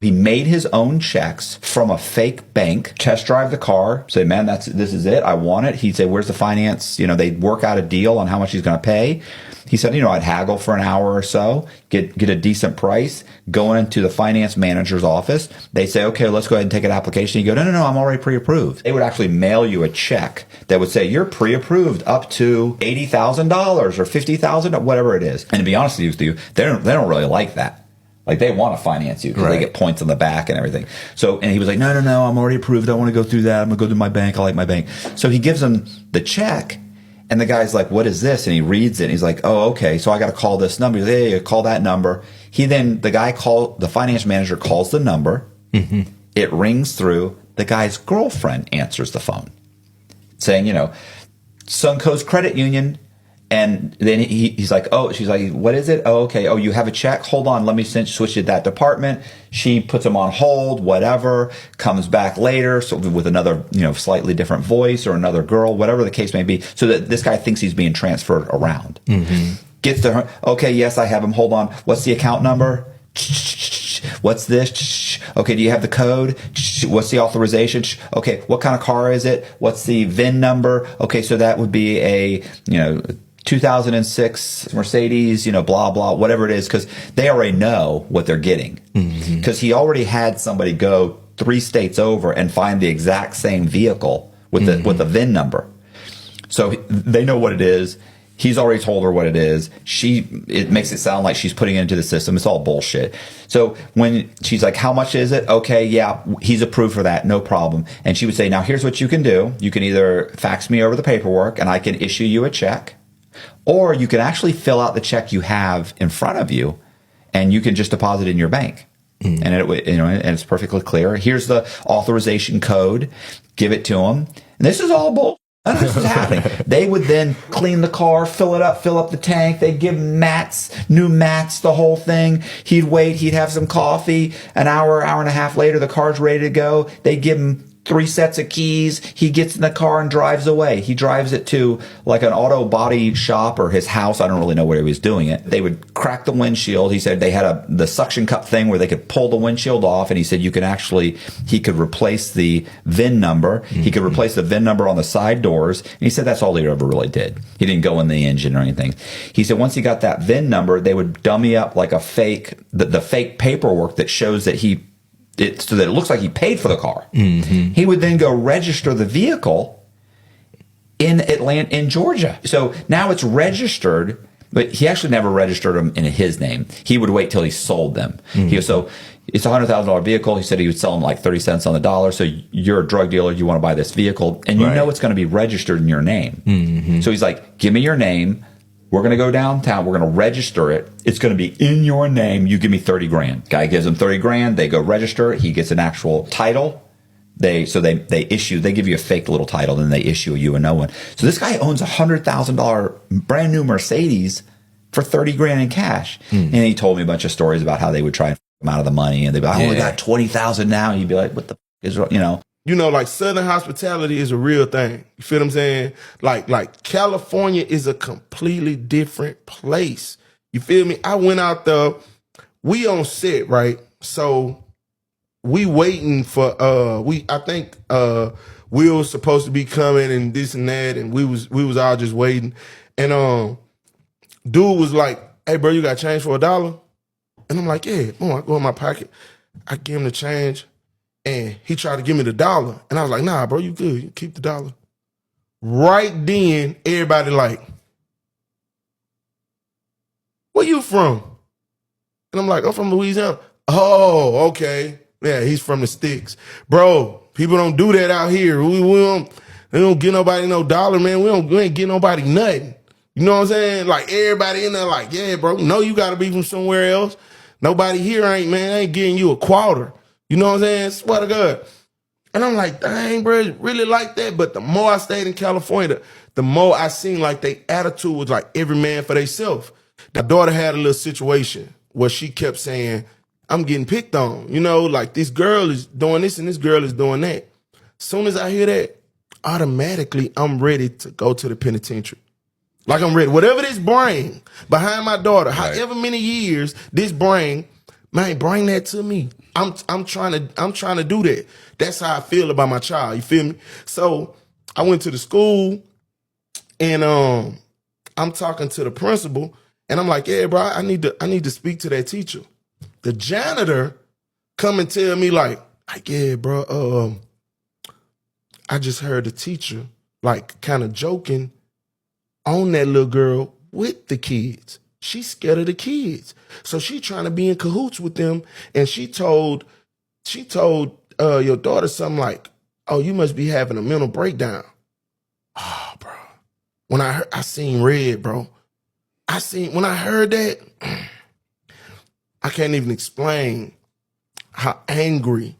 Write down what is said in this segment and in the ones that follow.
He made his own checks from a fake bank, test drive the car, say, man, this is it. I want it. He'd say, where's the finance? They'd work out a deal on how much he's going to pay. He said, I'd haggle for an hour or so, get a decent price, go into the finance manager's office. They say, okay, let's go ahead and take an application. You go, no, I'm already pre-approved. They would actually mail you a check that would say, you're pre-approved up to $80,000 or $50,000, whatever it is. And to be honest with you, they don't really like that. Like, they want to finance you because they get points on the back and everything. So, and he was like, no, I'm already approved. I don't want to go through that. I'm going to go to my bank. I like my bank. So he gives him the check, and the guy's like, what is this? And he reads it, and he's like, oh, okay. So I got to call this number. He's like, hey, call that number. The finance manager calls the number. Mm-hmm. It rings through. The guy's girlfriend answers the phone saying, Suncoast Credit Union. And then he's like, oh, she's like, what is it? Oh, okay. Oh, you have a check? Hold on. Let me switch to that department. She puts him on hold, whatever, comes back later. So with another, slightly different voice or another girl, whatever the case may be. So that this guy thinks he's being transferred around. Mm-hmm. Gets to her. Okay. Yes, I have him. Hold on. What's the account number? What's this? Okay, do you have the code? What's the authorization? Okay, what kind of car is it? What's the VIN number? Okay, so that would be a, 2006 Mercedes, blah, blah, whatever it is, because they already know what they're getting. Because he already had somebody go 3 states over and find the exact same vehicle with the VIN number. So they know what it is. He's already told her what it is. It makes it sound like she's putting it into the system. It's all bullshit. So when she's like, how much is it? Okay, yeah, he's approved for that. No problem. And she would say, now here's what you can do. You can either fax me over the paperwork and I can issue you a check, or you can actually fill out the check you have in front of you and you can just deposit it in your bank. And and it's perfectly clear. Here's the authorization code. Give it to him. And this is all bull. None of this was happening. They would then clean the car, fill it up, fill up the tank. They'd give him new mats, the whole thing. He'd wait. He'd have some coffee. An hour and a half later, the car's ready to go. They'd give him 3 sets of keys. He gets in the car and drives away. He drives it to like an auto body shop or his house. I don't really know where he was doing it. They would crack the windshield. He said they had the suction cup thing where they could pull the windshield off. And he said he could replace the VIN number. Mm-hmm. He could replace the VIN number on the side doors. And he said that's all he ever really did. He didn't go in the engine or anything. He said once he got that VIN number, they would dummy up like the fake paperwork that shows that so that it looks like he paid for the car. Mm-hmm. He would then go register the vehicle in Georgia. So now it's registered, but he actually never registered them in his name. He would wait till he sold them. Mm-hmm. So it's a $100,000 vehicle. He said he would sell them like 30 cents on the dollar. So you're a drug dealer. You want to buy this vehicle and you know it's going to be registered in your name. Mm-hmm. So he's like, give me your name. We're going to go downtown. We're going to register it. It's going to be in your name. You give me 30 grand. Guy gives him 30 grand. They go register it. He gets an actual title. They give you a fake little title, then they issue you a no one. So this guy owns a $100,000 brand new Mercedes for 30 grand in cash. And he told me a bunch of stories about how they would try and f him out of the money. And they'd be like, I only got 20,000 now. And he'd be like, what the f is, like Southern hospitality is a real thing. You feel what I'm saying? Like California is a completely different place. You feel me? I went out there. We on set, right? So we waiting for I think Will was supposed to be coming and this and that, and we was all just waiting. And dude was like, hey bro, you got change for $1? And I'm like, yeah. Boom, I go in my pocket. I give him the change. And he tried to give me the $1. And I was like, nah, bro, you good. You keep the $1. Right then, everybody like, where you from? And I'm like, I'm from Louisiana. Oh, okay. Yeah, he's from the sticks. Bro, people don't do that out here. We don't get nobody no $1, man. We ain't get nobody nothing. You know what I'm saying? Like, everybody in there like, yeah, bro, no, you got to be from somewhere else. Nobody here ain't getting you a quarter. You know what I'm saying? Swear to God. And I'm like, dang, bro, really like that? But the more I stayed in California, the more I seen like their attitude was like every man for themselves. My daughter had a little situation where she kept saying, I'm getting picked on. Like this girl is doing this and this girl is doing that. Soon as I hear that, automatically I'm ready to go to the penitentiary. Like I'm ready. Whatever this bring behind my daughter, however many years this bring, man, bring that to me. I'm trying to do that. That's how I feel about my child. You feel me? So I went to the school and I'm talking to the principal and I'm like, yeah, bro, I need to speak to that teacher. The janitor come and tell me like, yeah, bro, I just heard the teacher like kind of joking on that little girl with the kids. She's scared of the kids. So she trying to be in cahoots with them. And she told your daughter something like, oh, you must be having a mental breakdown. Oh, bro. When I seen red, bro. When I heard that, I can't even explain how angry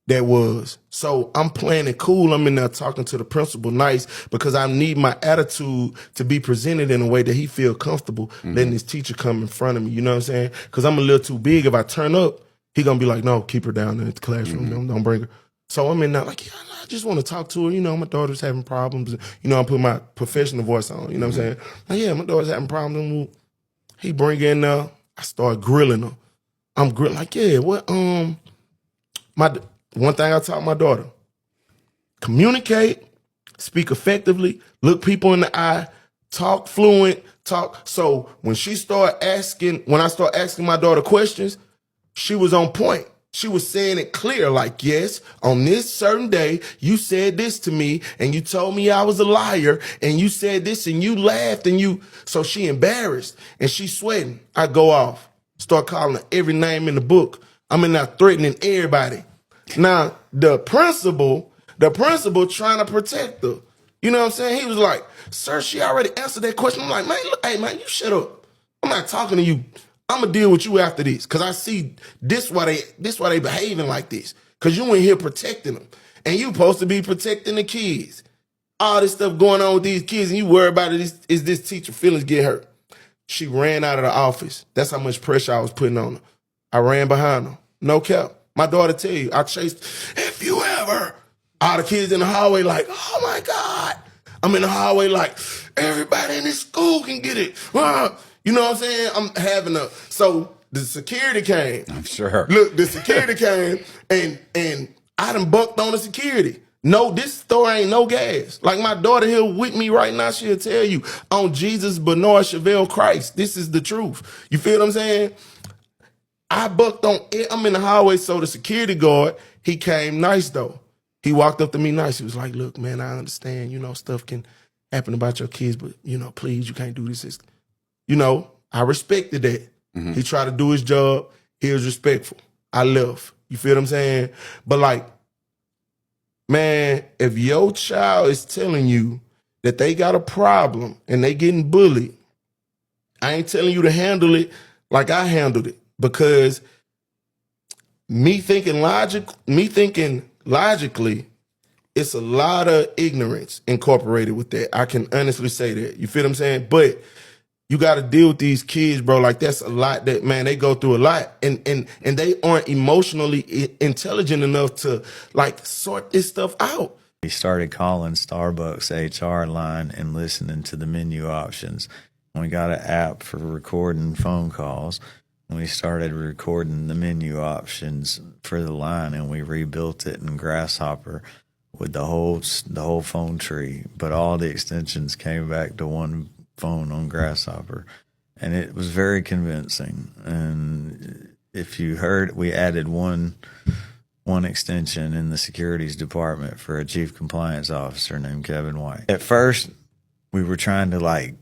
that was. So I'm playing it cool. I'm in there talking to the principal nice because I need my attitude to be presented in a way that he feel comfortable letting his teacher come in front of me. You know what I'm saying? Because I'm a little too big. If I turn up, he gonna be like, no, keep her down in the classroom. Don't bring her. So I'm in there like, yeah, I just want to talk to her. You know, my daughter's having problems. You know, I put my professional voice on. You know what I'm saying? Like, yeah, my daughter's having problems. He bring in there. I start grilling her. I'm grilling like, yeah, what? One thing I taught my daughter: communicate, speak effectively, look people in the eye, talk fluent, talk. So when I start asking my daughter questions, she was on point. She was saying it clear, like, yes, on this certain day, you said this to me and you told me I was a liar and you said this and you laughed so she embarrassed and she sweating. I go off, start calling her every name in the book. I'm in there threatening everybody. Now, the principal trying to protect her. You know what I'm saying? He was like, sir, she already answered that question. I'm like, man, look, hey, man, you shut up. I'm not talking to you. I'm going to deal with you after this because I see this why they behaving like this because you in here protecting them. And you supposed to be protecting the kids. All this stuff going on with these kids and you worry about it is this teacher feelings get hurt. She ran out of the office. That's how much pressure I was putting on her. I ran behind her. No cap. My daughter tell you, I chased, if you ever, all the kids in the hallway like, oh my God. I'm in the hallway like, everybody in this school can get it. You know what I'm saying? I'm having so the security came. I'm sure. Look, the security came and I done bucked on the security. No, this store ain't no gas. Like my daughter here with me right now, she'll tell you, on Jesus, Bernard, Chevelle, Christ. This is the truth. You feel what I'm saying? I bucked on it. I'm in the hallway, so the security guard, he came nice though. He walked up to me nice. He was like, look, man, I understand, stuff can happen about your kids, but, please, you can't do this. I respected that. He tried to do his job. He was respectful. I left. You feel what I'm saying? But like, man, if your child is telling you that they got a problem and they getting bullied, I ain't telling you to handle it like I handled it. Because me thinking logically, it's a lot of ignorance incorporated with that. I can honestly say that. You feel what I'm saying? But you got to deal with these kids, bro. Like that's a lot that, man, they go through a lot. And they aren't emotionally intelligent enough to like sort this stuff out. We started calling Starbucks HR line and listening to the menu options. We got an app for recording phone calls. We started recording the menu options for the line, and we rebuilt it in Grasshopper with the whole phone tree. But all the extensions came back to one phone on Grasshopper, and it was very convincing. And if you heard, we added one extension in the securities department for a chief compliance officer named Kevin White. At first, we were trying to like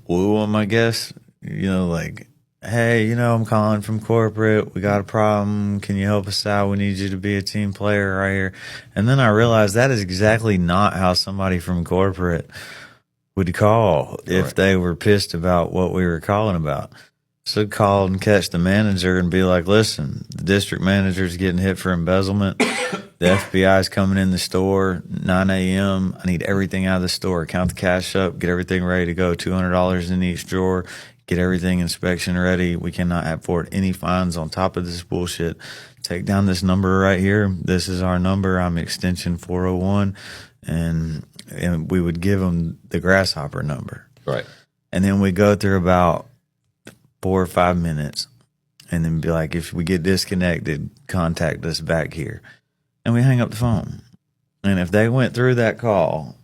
woo him, I guess, like, hey, I'm calling from corporate. We got a problem. Can you help us out? We need you to be a team player right here. And then I realized that is exactly not how somebody from corporate would call if they were pissed about what we were calling about. So call and catch the manager and be like, listen, the district manager's getting hit for embezzlement. The FBI's coming in the store, 9 a.m. I need everything out of the store. Count the cash up, get everything ready to go, $200 in each drawer. Get everything inspection ready. We cannot afford any fines on top of this bullshit. Take down this number right here. This is our number. I'm extension 401. And we would give them the Grasshopper number. Right. And then we go through about 4 or 5 minutes. and then be like, if we get disconnected, contact us back here. And we hang up the phone. And if they went through that call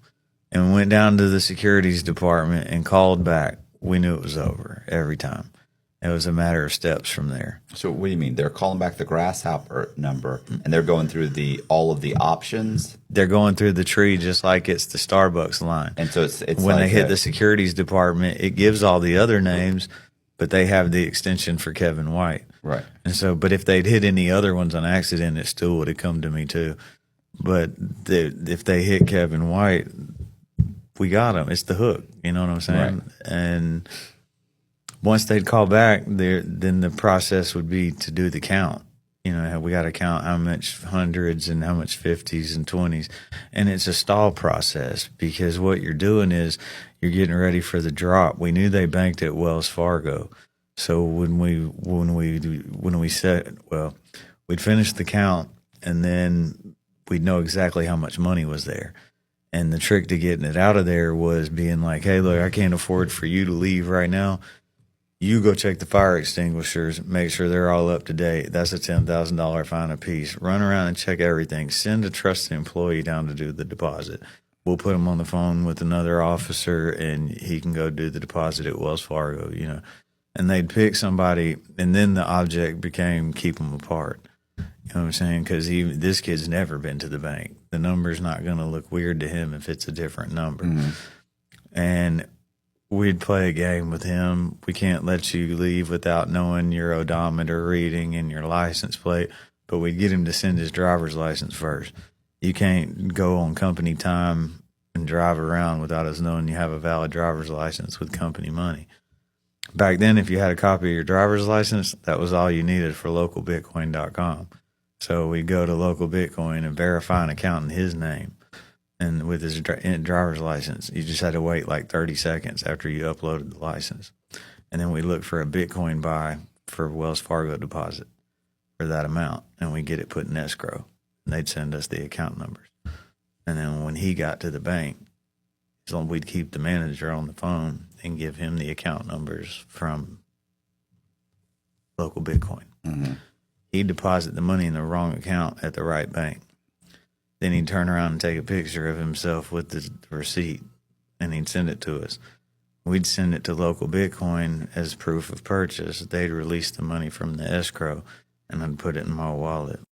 and went down to the securities department and called back, we knew it was over every time. It was a matter of steps from there. So what do you mean? They're calling back the grasshopper number and they're going through all of the options. They're going through the tree just like it's the Starbucks line. And so it's when like they hit the securities department, it gives all the other names, but they have the extension for Kevin White. Right. And so, but if they'd hit any other ones on accident, it still would have come to me too. But if they hit Kevin White, we got him. It's the hook. You know what I'm saying? Right. And once they'd call back, then the process would be to do the count. You know, we got to count how much hundreds and how much 50s and 20s. And it's a stall process because what you're doing is you're getting ready for the drop. We knew they banked at Wells Fargo. So when we said, well, we'd finish the count and then we'd know exactly how much money was there. And the trick to getting it out of there was being like, hey, look, I can't afford for you to leave right now. You go check the fire extinguishers, make sure they're all up to date. That's a $10,000 fine apiece. Run around and check everything. Send a trusted employee down to do the deposit. We'll put him on the phone with another officer, and he can go do the deposit at Wells Fargo, you know. And they'd pick somebody, and then the object became keep them apart. You know what I'm saying? Because this kid's never been to the bank. The number's not going to look weird to him if it's a different number. Mm-hmm. And we'd play a game with him. We can't let you leave without knowing your odometer reading and your license plate, but we'd get him to send his driver's license first. You can't go on company time and drive around without us knowing you have a valid driver's license with company money. Back then, if you had a copy of your driver's license, that was all you needed for localbitcoin.com. So we'd go to Local Bitcoin and verify an account in his name. And with his driver's license, you just had to wait like 30 seconds after you uploaded the license. And then we look for a Bitcoin buy for Wells Fargo deposit for that amount. And we get it put in escrow. And they'd send us the account numbers. And then when he got to the bank, we'd keep the manager on the phone and give him the account numbers from Local Bitcoin. Mm-hmm. He'd deposit the money in the wrong account at the right bank. Then he'd turn around and take a picture of himself with the receipt, and he'd send it to us. We'd send it to Local Bitcoin as proof of purchase. They'd release the money from the escrow, and I'd put it in my wallet.